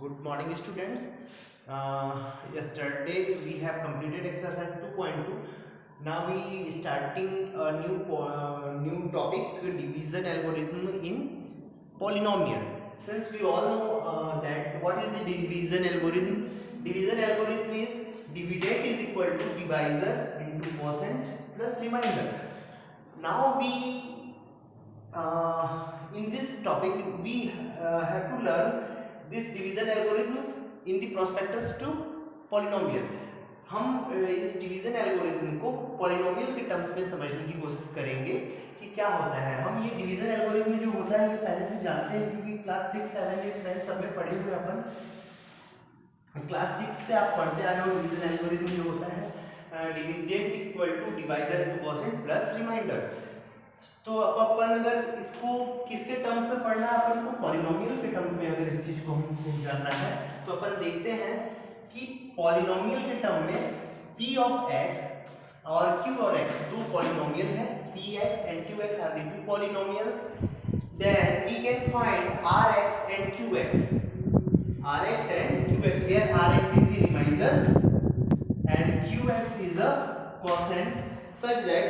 Good morning, students. Yesterday we have completed exercise 2.2. Now we starting a new topic, division algorithm in polynomial. Since we all know that what is the division algorithm? Division algorithm is dividend is equal to divisor into quotient plus remainder. Now we in this topic we have to learn this division algorithm in the prospectus to polynomial. हम इस division algorithm को polynomial के terms में समझने की कोशिश करेंगे कि क्या होता है। हम ये डिवीजन एल्गोरिथम जो होता है ये पहले से जानते हैं क्योंकि क्लास 6, 7, 8, 9 सब में पढ़े हुए अपन। क्लास 6 से आप पढ़ते आ रहे हो डिवीजन एल्गोरिथम जो होता है dividend equal to divisor into quotient plus remainder. तो अब अपन अगर इसको किसके टर्म्स में पढ़ना है, अपन को पॉलिनोमियल के टर्म में अगर इस चीज को हमको जानना है तो अपन देखते हैं कि पॉलिनोमियल के टर्म में p ऑफ x और q और x दो पॉलिनोमियल है। px and qx are the two polynomials. Then we can find rx and qx, rx and qx, where rx is the remainder and qx is a quotient, such that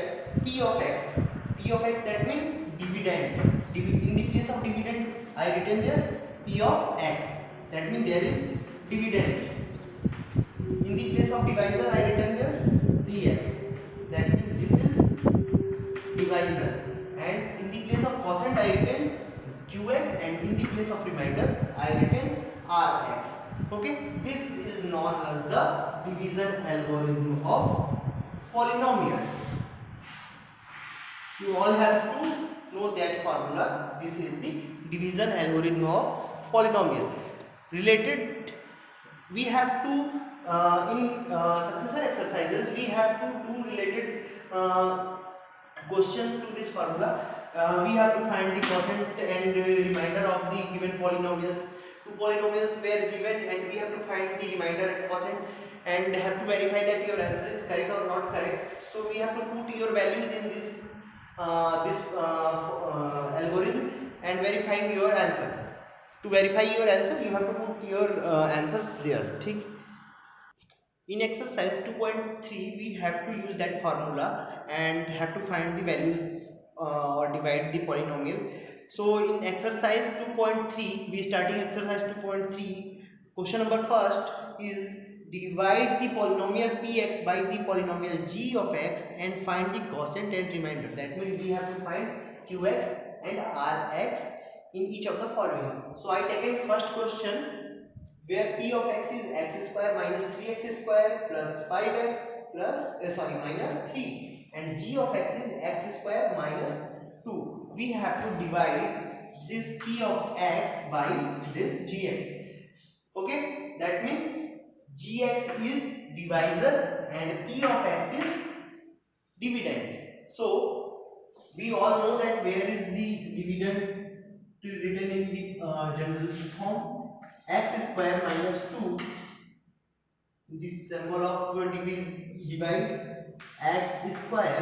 p of x that means dividend. In the place of dividend I written there p of x, that means there is dividend. In the place of divisor I written there cx, that means this is divisor, and in the place of quotient I written qx, and in the place of remainder I written rx. Okay, this is known as the division algorithm of polynomial. You all have to know that formula. This is the division algorithm of polynomial. Related, we have to in successor exercises we have to do related question to this formula. We have to find the quotient and remainder of the given polynomials. Two polynomials were given and we have to find the remainder and quotient and have to verify that your answer is correct or not correct. So we have to put your values in this algorithm and verifying your answer. To verify your answer you have to put your answers there. ठीक. In exercise 2.3 we have to use that formula and have to find the values or divide the polynomial. So in exercise 2.3 we starting exercise 2.3. Question number first is divide the polynomial px by the polynomial g of x and find the quotient and remainder. That means we have to find qx and rx in each of the following. So I taken first question where p of x is x square minus 3x square plus 5x plus minus 3, and g of x is x square minus 2. We have to divide this p of x by this gx. Okay, that means gx is divisor and p of x is dividend. So we all know that where is the dividend written in the general form, x square minus 2, this symbol of divide, x square,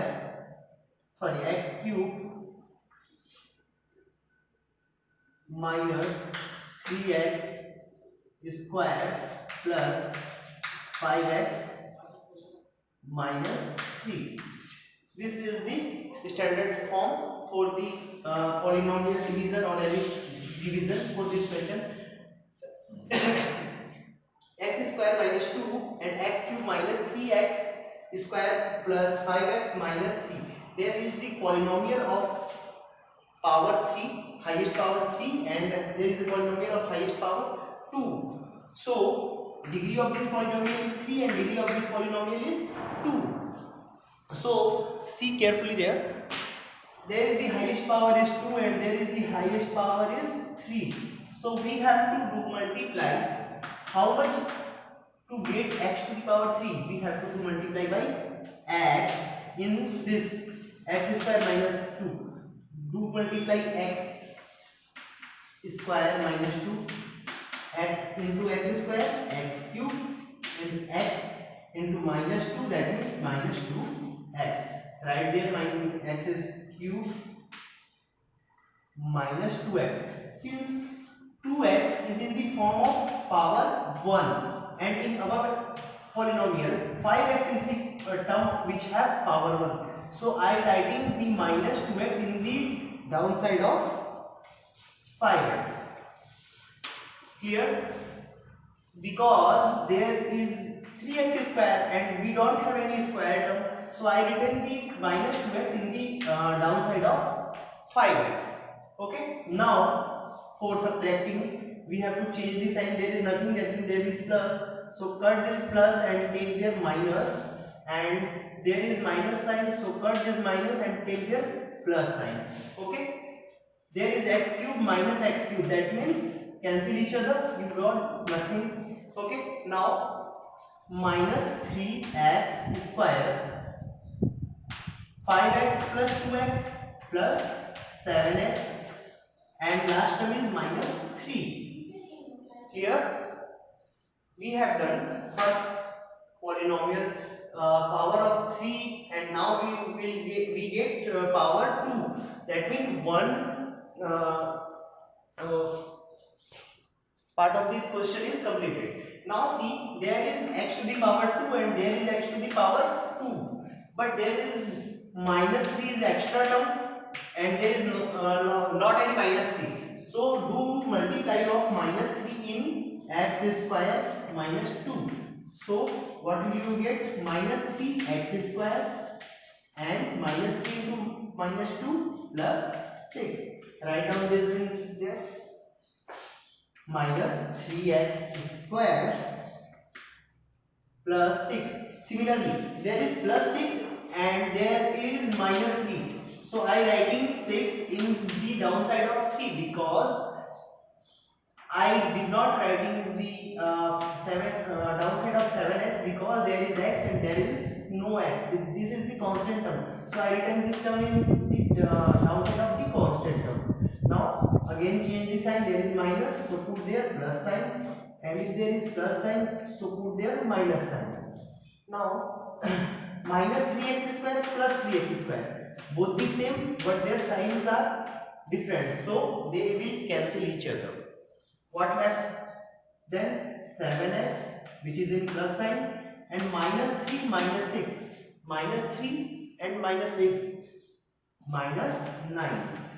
x cube minus 3x square plus 5x minus 3. This is the standard form for the polynomial division or any division for this question. X square minus 2 and x cube minus 3x square plus 5x minus 3. There is the polynomial of power 3, highest power 3, and there is the polynomial of highest power 2. So degree of this polynomial is 3 and degree of this polynomial is 2. So see carefully there. There is the highest power is 2 and there is the highest power is 3. So we have to do multiply. How much to get x to the power 3? We have to do multiply by x in this x square minus 2. Do multiply x square minus 2, x into x square, x cube, and x into minus 2, that means minus 2x. Right there, minus x is cube minus 2x. Since 2x is in the form of 1, and in our polynomial 5x is the term which have power 1. So I writing the minus 2x in the downside of 5x. Clear? Because there is 3x square and we don't have any square term, so I written the minus 2x in the downside of 5x. Okay, now for subtracting we have to change the sign. There is nothing, that means there is plus, so cut this plus and take their minus, and there is minus sign, so cut this minus and take their plus sign. Okay, there is x cube minus x cube, that means cancel each other, you got nothing. Okay, now minus 3x square, 5x plus 2x plus 7x, and last term is minus 3. Here we have done first polynomial power of 3, and now we get power 2. That means one uh, part of this question is completed. Now see, there is x to the power 2 and there is x to the power 2. But there is minus 3 is extra term and there is not any minus 3. So do multiply of minus 3 in x square minus 2. So what will you get? Minus 3 x square and minus 3 into minus 2 plus 6. Write down this in there. Minus 3x square plus 6. Similarly, there is plus 6 and there is minus 3. So I writing 6 in the downside of 3 because I did not writing the downside of 7x because there is x and there is no x. This is the constant term. So I written this term in the downside of the constant term. Now again change the sign. There is minus, so put there plus sign, and if there is plus sign, so put there minus sign. Now minus 3x square plus 3x square, both the same, but their signs are different, so they will cancel each other. What left? Then 7x, which is in plus sign, and minus 3 minus 6, minus 3 and minus 6, minus 9,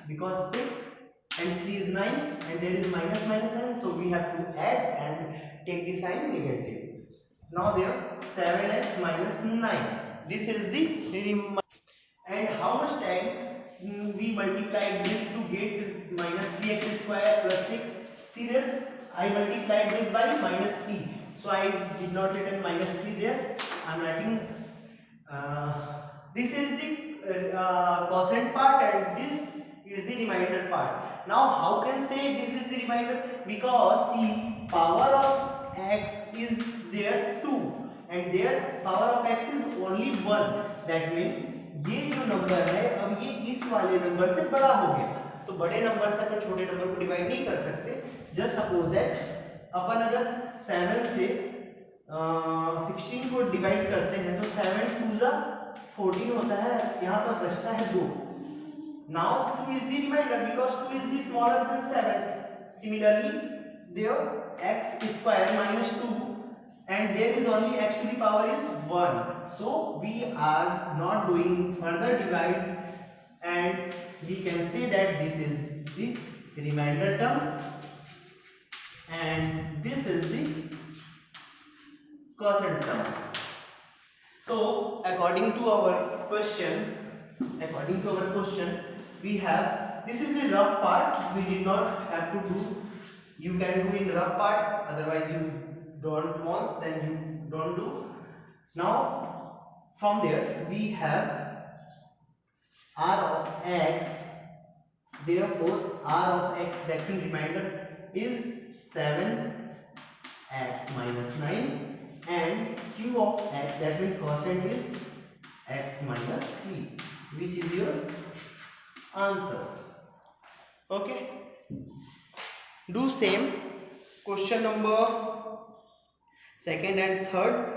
because 6 and 3 is 9 and there is minus minus sign, so we have to add and take the sign negative. Now there 7x minus 9, this is the remainder. And how much time we multiplied this to get minus 3x square plus 6? See there, I multiplied this by minus 3, so I did not written minus 3 there. I am writing this is the quotient part and this is the remainder part. Now how can say this is the remainder? Because the power of x is there 2 and their power of x is only 1. That means ये जो number है अब ये इस वाले number से बड़ा हो गया, तो बड़े नंबर से अपन छोटे नंबर को डिवाइड नहीं कर सकते. जस्ट सपोज दैट अपन अगर 7 से 16 को डिवाइड करते हैं तो 7 2 जा 14 होता है, यहाँ पर बचता है 2. Now 2 is the remainder because 2 is the smaller than 7. Similarly, there x square minus 2 and there is only x to the power is 1. So we are not doing further divide and we can say that this is the remainder term and this is the quotient term. So according to our question, we have, this is the rough part, we did not have to do. You can do in rough part, otherwise you don't want, then you don't do. Now from there we have r of x, therefore r of x, that means remainder is 7x minus 9, and q of x, that means quotient is x minus 3, which is your answer. Okay, do same question number second and third.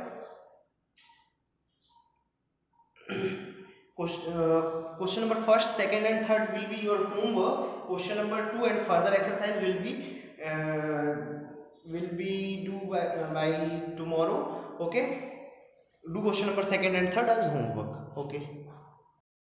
Question number first, second and third will be your homework. Question number 2 and further exercise will be will be do by tomorrow. Okay, do question number second and third as homework. Okay.